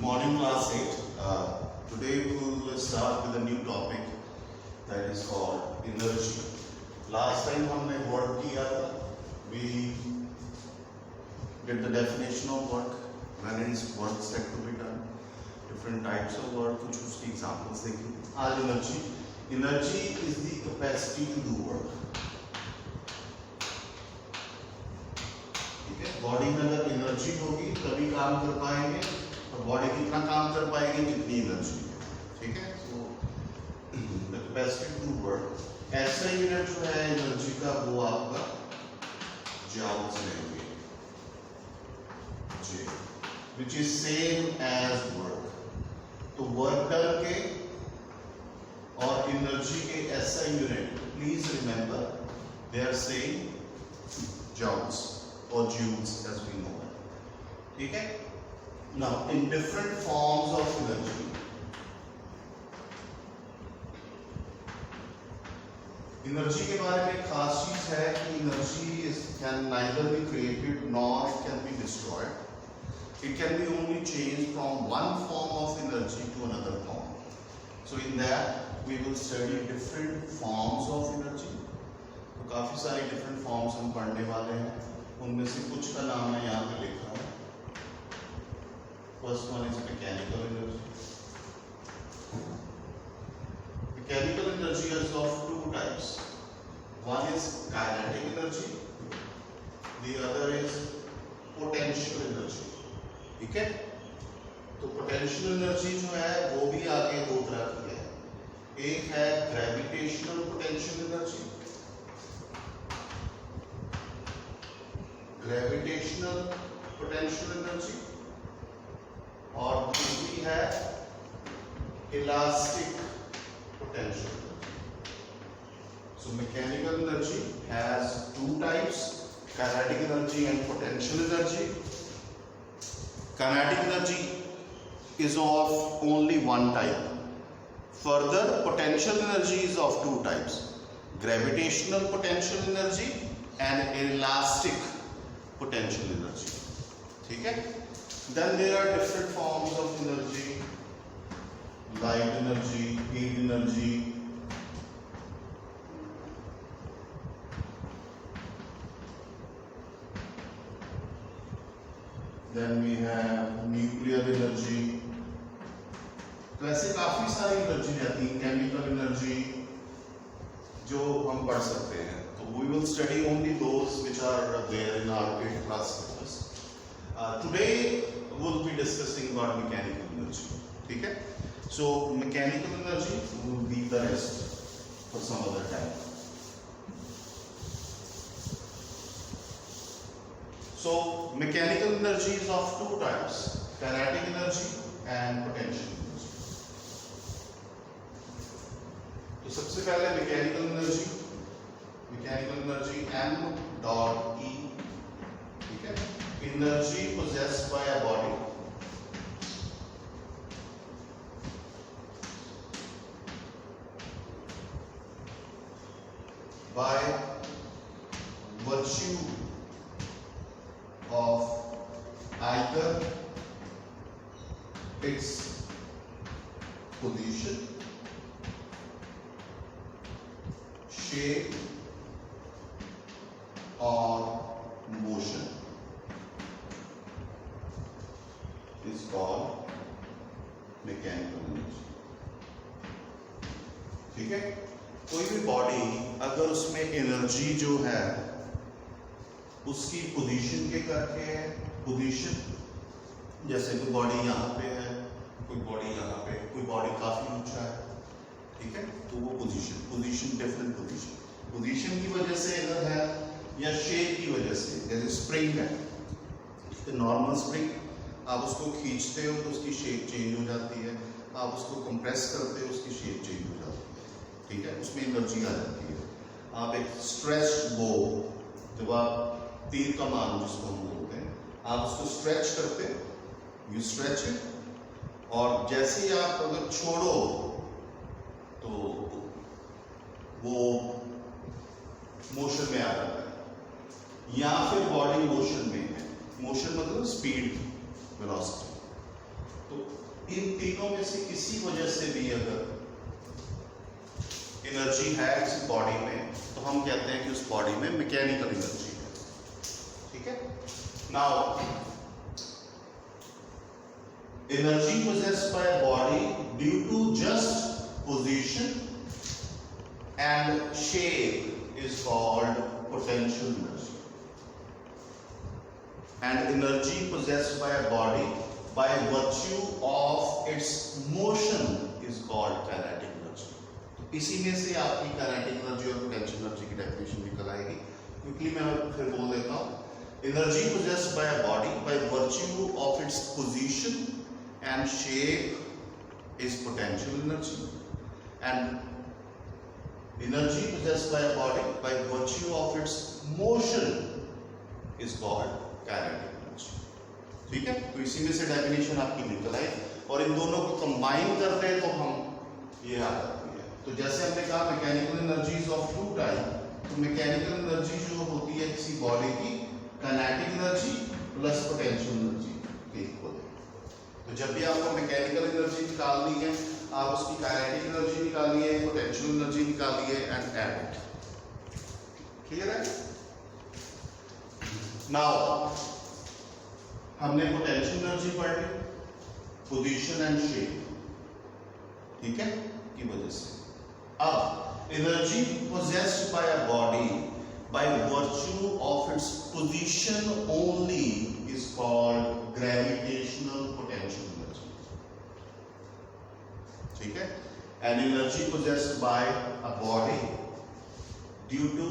Morning class 8. Today we will start with a new topic that is called energy. Last time हमने work किया था. We did the definition of work, when is work said to be done, different types of work, कुछ उसकी examples देखेंगे. आज energy is the capacity to do work. ठीक है, body में अगर एनर्जी होगी तभी काम कर पाएंगे और बॉडी कितना काम कर पाएगी जितनी एनर्जी है. ठीक है, so the capacity to work ऐसा यूनिट जो है एनर्जी का वो आपका जूल्स में होगी, जी, which is same as work. तो वर्क डन के और एनर्जी के ऐसा unit, please remember they are same joules or joules as we know it. ठीक है, now in different forms of energy, energy के बारे में खास चीज है कि energy can neither be created nor it can be destroyed. It can be only changed from one form of energy to another form. So in that we will study different forms of energy. तो काफी सारी different forms हम पढ़ने वाले हैं. उनमें से कुछ का नाम मैं यहाँ पे लिखा हूँ. First one is mechanical energy. Mechanical energy is of two types. One is kinetic energy, the other is potential energy. ठीक है, तो पोटेंशियल एनर्जी जो है वो भी आगे दो तरह की है. एक है gravitational potential energy, gravitational potential energy, और दूसरी है elastic potential energy. So mechanical energy has two types, kinetic energy and potential energy. Kinetic energy is of only one type. Further potential energy is of two types, gravitational potential energy and elastic potential energy. ठीक है, then there are different forms of energy, light energy, heat energy, then we have nuclear energy. तो ऐसे काफी सारी energy रहती है. Chemical energy जो हम पढ़ सकते हैं. We will study only those which are there in our 8th class syllabus. Today we will be discussing about mechanical energy. ठीक है, so mechanical energy we will leave the rest for some other time. So mechanical energy is of two types, kinetic energy and potential energy. तो सबसे पहले mechanical energy M dot E. ठीक है, energy possessed by a body by virtue of either its position, shape or motion is called mechanical energy. ठीक है, कोई भी body अगर उसमें एनर्जी जो है उसकी पोजीशन के करके है, पोजीशन जैसे कोई बॉडी यहाँ पे है, कोई बॉडी यहाँ पे, कोई बॉडी काफी ऊंचा है. ठीक है, तो वो पोजीशन डिफरेंट पोजीशन की वजह से अगर है या शेप की वजह से, जैसे स्प्रिंग है, नॉर्मल स्प्रिंग आप उसको खींचते हो तो उसकी शेप चेंज हो जाती है, आप उसको कंप्रेस करते हो उसकी शेप चेंज हो जाती है. ठीक है, उसमें एनर्जी आ जाती है. आप एक स्ट्रेच्ड बो, जब आप तीर कमान जिसको हम बोलते हैं, आप उसको स्ट्रेच करते हो, यू स्ट्रेच इट, और जैसे ही आप अगर छोड़ो तो वो मोशन में आ जाता है. या फिर बॉडी मोशन में है, मोशन मतलब स्पीड, वेलोसिटी. तो इन तीनों में से किसी वजह से भी अगर एनर्जी है किसी बॉडी में तो हम कहते हैं कि उस बॉडी में मैकेनिकल एनर्जी है। ठीक है। Now energy possessed by a body due to just position and shape is called potential energy, and energy possessed by a body by virtue of its motion is called kinetic energy. तो इसी में से आपकी kinetic energy और potential energy की definition निकल आएगी। Quickly मैं फिर बोल देता हूँ। Energy possessed by a body by virtue of its position and shape is potential energy, and energy possessed by a body by virtue of its motion is called kinetic energy. ठीक है। तो इसी में से डेफिनेशन आपकी निकल आई और इन दोनों को कंबाइन करते हैं तो हम ये आ जाती है। तो जैसे हमने कहा mechanical energy of two type, तो मैकेनिकल एनर्जी जो होती है किसी बॉडी की kinetic energy plus potential energy equal है। तो जब भी आपको मैकेनिकल एनर्जी निकालनी है आप उसकी काइनेटिक एनर्जी निकालिए, पोटेंशियल एनर्जी निकालिए एंड ऐड इट। क्लियर है? नाउ हमने पोटेंशियल एनर्जी पढ़ ली, पोजीशन एंड शेप, ठीक है, की वजह से। अब energy possessed by a body by virtue of its position only is called gravitational potential energy. ठीक है? An energy possessed by a body due to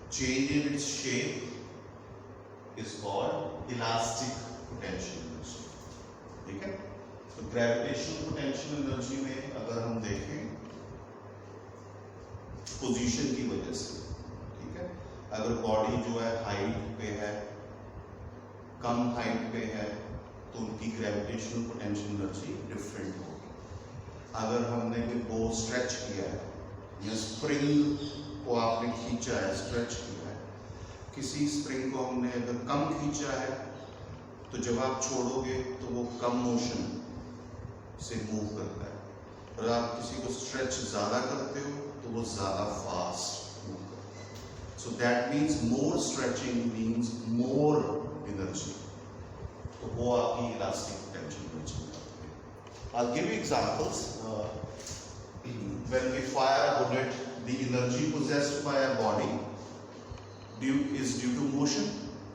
change in its shape is called elastic potential energy. ठीक है? तो gravitational potential energy में अगर हम देखें position की वजह से, अगर बॉडी जो है हाइट पे है, कम हाइट पे है, तो उनकी ग्रेविटेशनल पोटेंशियल एनर्जी डिफरेंट होगी। अगर हमने कोई बो स्ट्रेच किया है या स्प्रिंग को आपने खींचा है, स्ट्रेच किया है, किसी स्प्रिंग को हमने अगर कम खींचा है तो जब आप छोड़ोगे तो वो कम मोशन से मूव करता है, और आप किसी को स्ट्रेच ज़्यादा करते हो तो वो ज़्यादा fast. So that means more stretching means more energy. तो वो आपकी elastic potential energy है। I'll give you examples. When we fire a bullet, the energy possessed by a body is due to motion.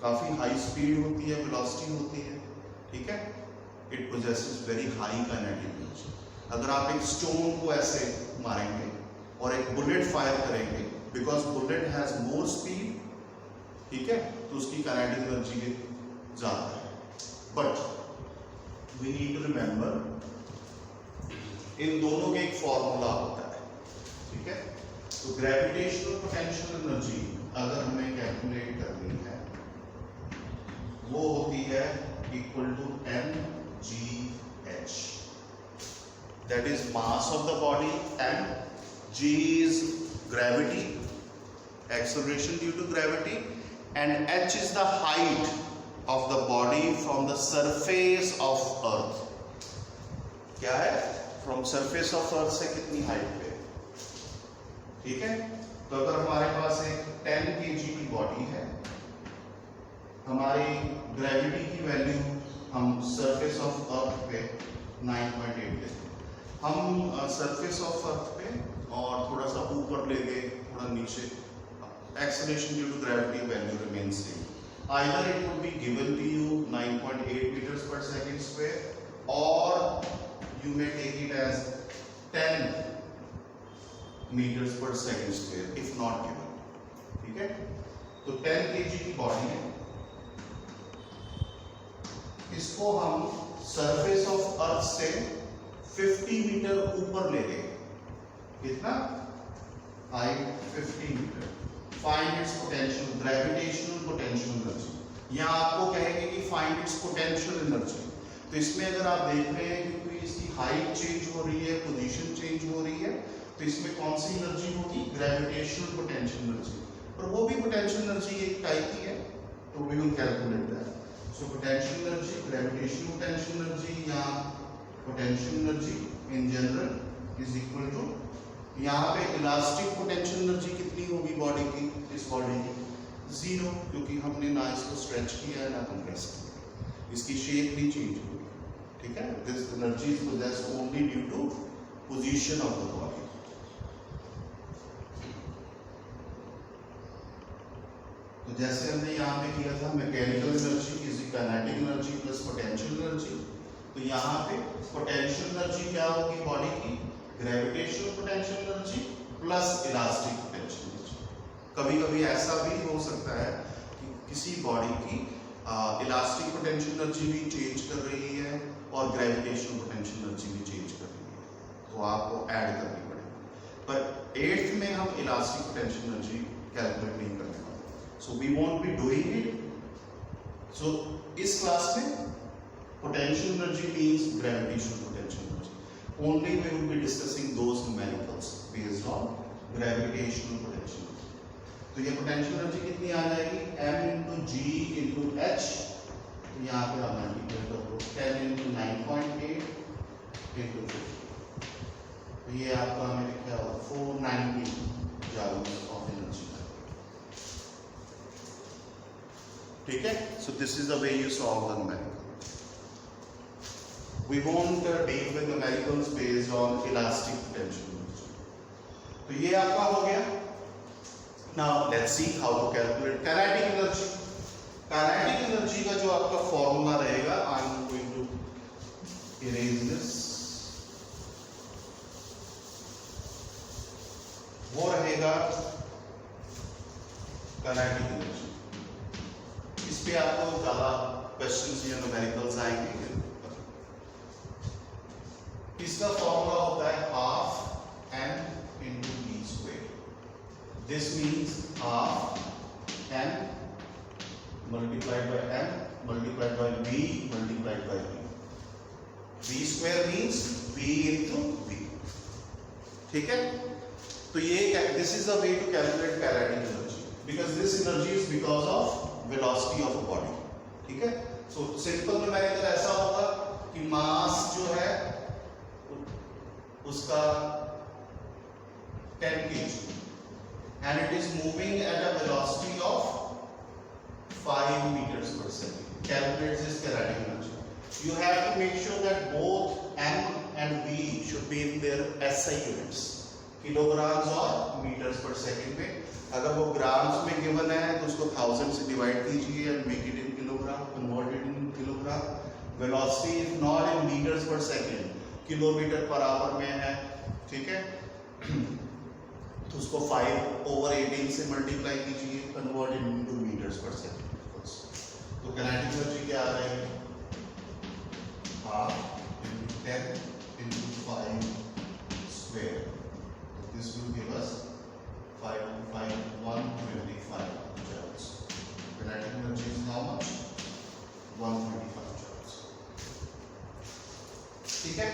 काफी high speed होती है, velocity होती है, ठीक है? It possesses very high kinetic energy. अगर आप एक stone को ऐसे मारेंगे और एक bullet fire करेंगे, because bullet has more speed, ठीक है, तो उसकी kinetic energy ज़्यादा है। But we need to remember इन दोनों के एक फॉर्मूला होता है, ठीक है? तो ग्रेविटेशनल पोटेंशियल एनर्जी अगर हमें कैलकुलेट करनी है वो होती है equal to mgh, that is mass of the body, and g is gravity, acceleration due to gravity, and h is the height of the body from the surface of earth. क्या है? from surface of earth से कितनी height पे, ठीक है? तो अगर हमारे पास एक 10 kg की बॉडी है, हमारी ग्रेविटी की वैल्यू हम सरफेस ऑफ अर्थ पे 9.8 लेते हैं। हम सरफेस ऑफ अर्थ पे और थोड़ा सा ऊपर ले गए, थोड़ा नीचे, acceleration due to gravity value remains same. Either it would be given to you 9.8 meters per second square, or you may take it as 10 meters per second square if not given, ठीक है? तो 10 kg की body है, इसको हम surface of earth से 50 metre ऊपर ले गए, कितना? Height 50 metre. Find its potential, gravitational potential energy. यहाँ आपको कहेंगे कि फाइंड इट्स पोटेंशियल एनर्जी, तो इसमें अगर आप देख रहे हैं कि कोई इसकी हाइट चेंज हो रही है, पोजीशन चेंज हो रही है, तो इसमें कौन सी एनर्जी होगी? Gravitational potential energy. और वो भी पोटेंशियल एनर्जी एक टाइप की है, तो we will calculate that. So potential energy, gravitational potential energy या potential energy in general is equal to, यहाँ पे इलास्टिक पोटेंशियल एनर्जी कितनी होगी बॉडी की, इस बॉडी की जीरो, क्योंकि हमने ना इसको स्ट्रेच किया है ना कंप्रेस किया, इसकी शेप नहीं चेंज हुई, ठीक है। This energy is possessed only due to position of the body. तो जैसे हमने यहाँ पे किया था mechanical energy is kinetic energy plus potential energy, तो यहाँ पे पोटेंशियल एनर्जी क्या होगी बॉडी की, gravitational potential energy plus elastic potential energy. कभी कभी ऐसा भी हो सकता है कि किसी बॉडी की इलास्टिक पोटेंशियल एनर्जी भी चेंज कर रही है और ग्रेविटेशनल पोटेंशियल एनर्जी भी चेंज कर रही है, तो आपको ऐड करनी पड़ेगी। पर 8th में हम इलास्टिक पोटेंशियल एनर्जी कैलकुलेट नहीं करने वाले, so we won't be doing it. So इस क्लास में potential energy means gravitational potential energy. Only we will be discussing those numericals based on gravitational potential energy. तो ये potential energy कितनी आ जाएगी, m into g into h, तो यहाँ पे आप मल्टीप्लाई कर दो 10 into 9.8 into 50, तो ये आपका हमें क्या होगा 490 joules of energy, ठीक है। So this is the way you solve the numerical. We won't deal with numericals based on elastic potential energy. तो ये आपका हो गया। Now let's see how to calculate kinetic energy. Kinetic energy का जो आपका फॉर्मूला रहेगा, I am going to erase this. वो रहेगा kinetic energy। इस पे आपको ज्यादा क्वेश्चंस या न्यूमेरिकल्स आएंगे। इसका फॉर्मूला होता है half m into v square. This means half m multiplied by m multiplied by v multiplied by v. V square means v into v, ठीक है। तो ये this is the way to calculate kinetic energy because this energy is because of velocity of a body, ठीक है। So simple numerical ऐसा होगा कि मास जो है उसका 10 kg and it is moving at a velocity of 5 meters per second. Calculate this kinetic energy. You have to make sure that both m and v should be in their SI units, kilograms और meters per second में। अगर वो grams में given है तो उसको 1000 से divide कीजिए and make it in kilogram, convert it in kilogram. Velocity is not in meters per second, kilometre per hour में है, ठीक है। तो उसको 5/18 से मल्टीप्लाई कीजिए, कन्वर्ट इनटू मीटर्स पर सेकंड। तो काइनेटिक एनर्जी क्या आ जाएगी, हाफ इनटू 10 इनटू 5 स्क्वायर, तो this will give us 5 5 125 joules. Kinetic energy is how much, 125 joules, ठीक है।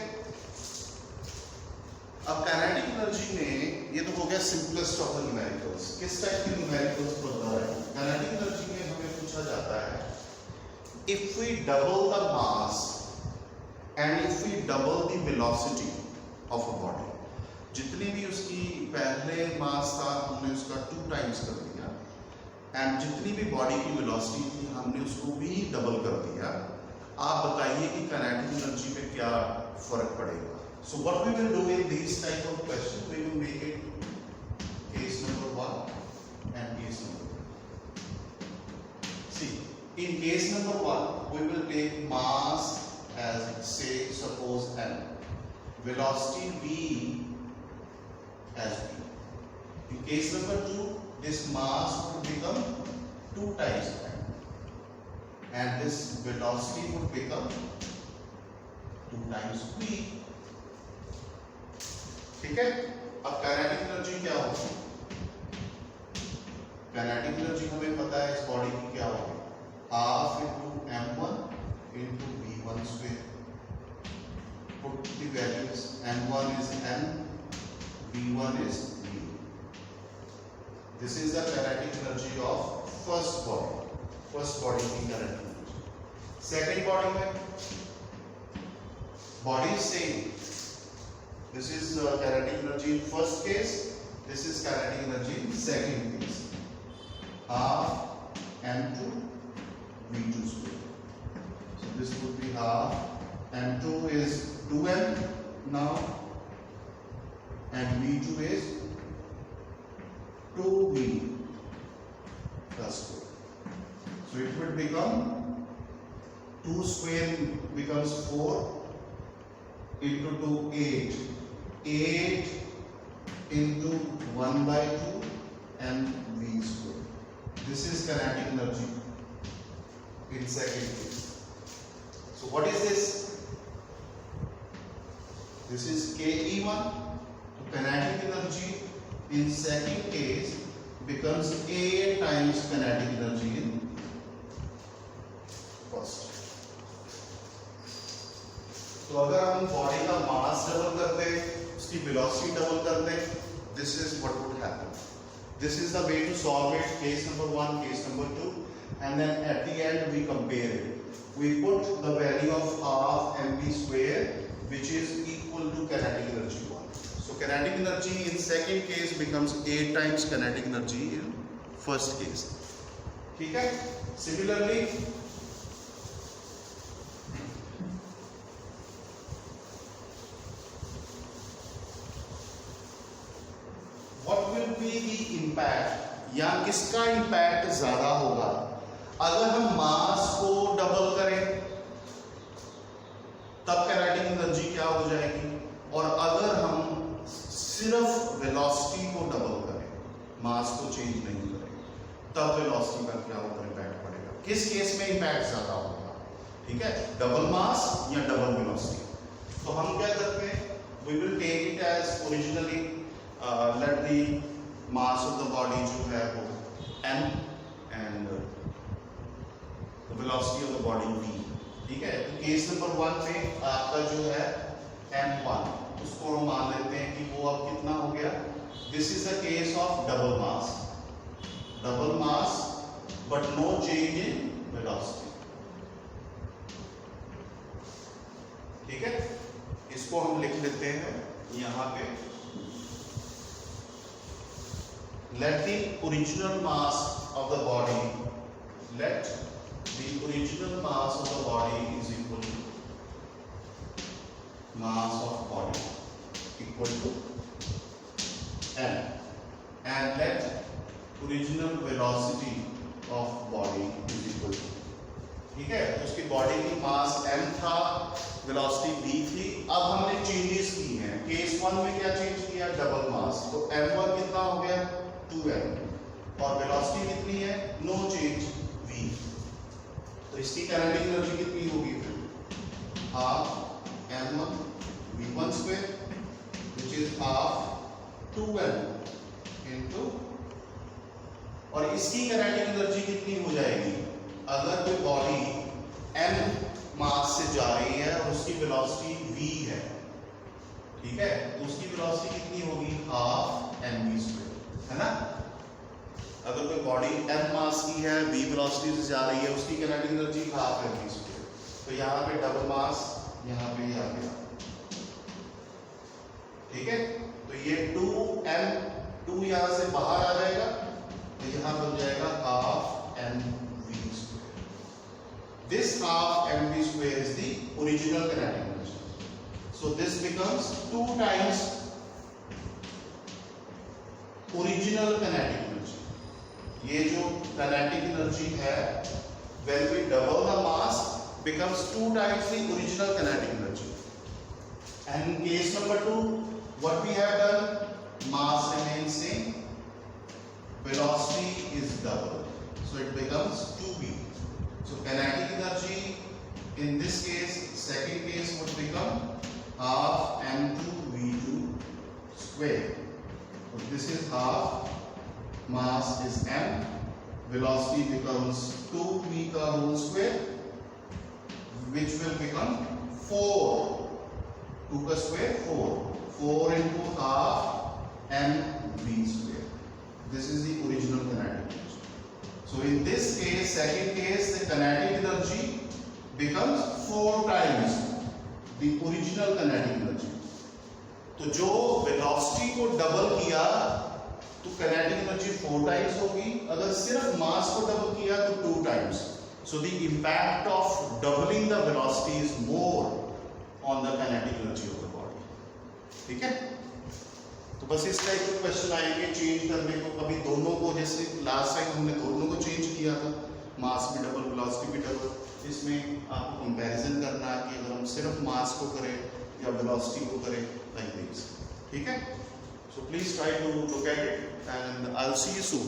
अब काइनेटिक एनर्जी में ये तो हो गया सिंपलेस्ट ऑफ द न्यूमेरिकल्स। किस टाइप के न्यूमेरिकल्स पता है, काइनेटिक एनर्जी में हमें पूछा जाता है if we double the mass and if we double the velocity of a body, जितनी भी उसकी पहले मास था हमने उसका 2 टाइम्स कर दिया एंड जितनी भी बॉडी की वेलोसिटी थी हमने उसको भी डबल कर दिया। आप बताइए कि काइनेटिक एनर्जी में क्या फर्क पड़ेगा। So what we will do in these type of questions, we will make it case number 1 and case number 2. See, in case number 1, we will take mass as say suppose m, velocity v as v. In case number 2, this mass would become 2 times m, and this velocity would become 2 times v. ठीक है। अब kinetic energy क्या होगी, kinetic energy हमें पता है इस body की क्या होगी, half into m1 into v1 square. Put the values, m1 is m, v1 is v. This is the kinetic energy of first body की kinetic energy. सेकेंड बॉडी में body same, this is kinetic energy in first case, this is kinetic energy in second case, half m2 v2 square. So this would be half m2 is 2m now and v2 is 2v plus 4. So it would become 2 square becomes 4 into 2 8, 8 into 1 by 2 and v square. This is kinetic energy in second case. So what is this? This is KE1. Kinetic energy in second case becomes A times kinetic energy in first. तो अगर हम body का mass double कर दे, उसकी velocity double कर दे, this is what would happen. This is the way to solve it. Case number 1, case number 2, and then at the end we compare it. We put the value of half mv square, which is equal to kinetic energy 1. So kinetic energy in second case becomes 8 times kinetic energy in first case. ठीक है? Similarly, what will be the impact, या किसका impact ज्यादा होगा अगर हम मास को double करें, तब kinetic एनर्जी क्या हो जाएगी, और अगर हम सिर्फ वेलोसिटी को डबल करें, मास को चेंज नहीं करें, तब वेलोसिटी का क्या ऊपर इम्पैक्ट पड़ेगा, किस केस में इम्पैक्ट ज्यादा होगा, ठीक है, डबल मास या डबल वेलोसिटी। तो हम क्या करते हैं, we will take it as originally, let the mass of the body जो है वो m and the velocity of the body v, ठीक है। तो केस नंबर 1 में आपका जो है m1, उसको हम मान लेते हैं कि वो अब कितना हो गया, this is the case of double mass but no change in velocity, ठीक है। इसको हम लिख लेते हैं यहां पे, let the original mass of the body is equal to mass of body equal to m, and let original velocity of body is equal to, ठीक है। तो उसकी बॉडी की मास m था, वेलोसिटी v थी। अब हमने चेंजेस की हैं, केस 1 में क्या चेंज किया, डबल मास, तो m1 कितना हो गया 2m, और वेलोसिटी कितनी है, नो चेंज v, तो इसकी काइनेटिक एनर्जी कितनी होगी फिर, half m1 v1 square which is half 2m into, और इसकी काइनेटिक एनर्जी कितनी हो जाएगी, अगर कोई बॉडी m मास से जा रही है और उसकी वेलोसिटी v है, ठीक है, तो उसकी वेलोसिटी कितनी होगी, हाफ mv स्क्वायर, है ना। अगर कोई बॉडी m मास की है, v वेलोसिटी से जा रही है, उसकी kinetic energy half mv square, तो यहाँ पे डबल मास, यहाँ पे आ गया, ठीक है। तो ये 2m, 2 यहाँ से बाहर आ जाएगा, तो यहाँ बन जाएगा half mv square. This half mv square is the original kinetic energy, so this becomes 2 times original kinetic energy. ये जो काइनेटिक एनर्जी है, when we double the mass becomes 2 times the original kinetic energy, and in case number 2 what we have done, mass remains same, velocity is double, so it becomes 2v. So kinetic energy in this case, second case, would become half m2 v2 square. So this is half, mass is m, velocity becomes 2v का whole square, which will become 4, 2 का square 4 into half mv square. This is the original kinetic energy. So in this case, second case, the kinetic energy becomes 4 times the original kinetic energy. तो जो velocity को double किया तो kinetic energy 4 times होगी, अगर सिर्फ मास को double किया तो 2 times. So the impact of doubling the velocity is more on the kinetic energy of the body. ठीक है? तो बस इस टाइप के क्वेश्चन आएंगे चेंज करने को, कभी दोनों को, जैसे लास्ट टाइम हमने दोनों को चेंज किया था, मास भी डबल वेलोसिटी भी डबल. इसमें आपको कंपैरिजन करना है कि अगर हम सिर्फ मास को करें या वेलोसिटी को करें, लाइक दिस. ठीक है? So please try to look at it and I will see you soon.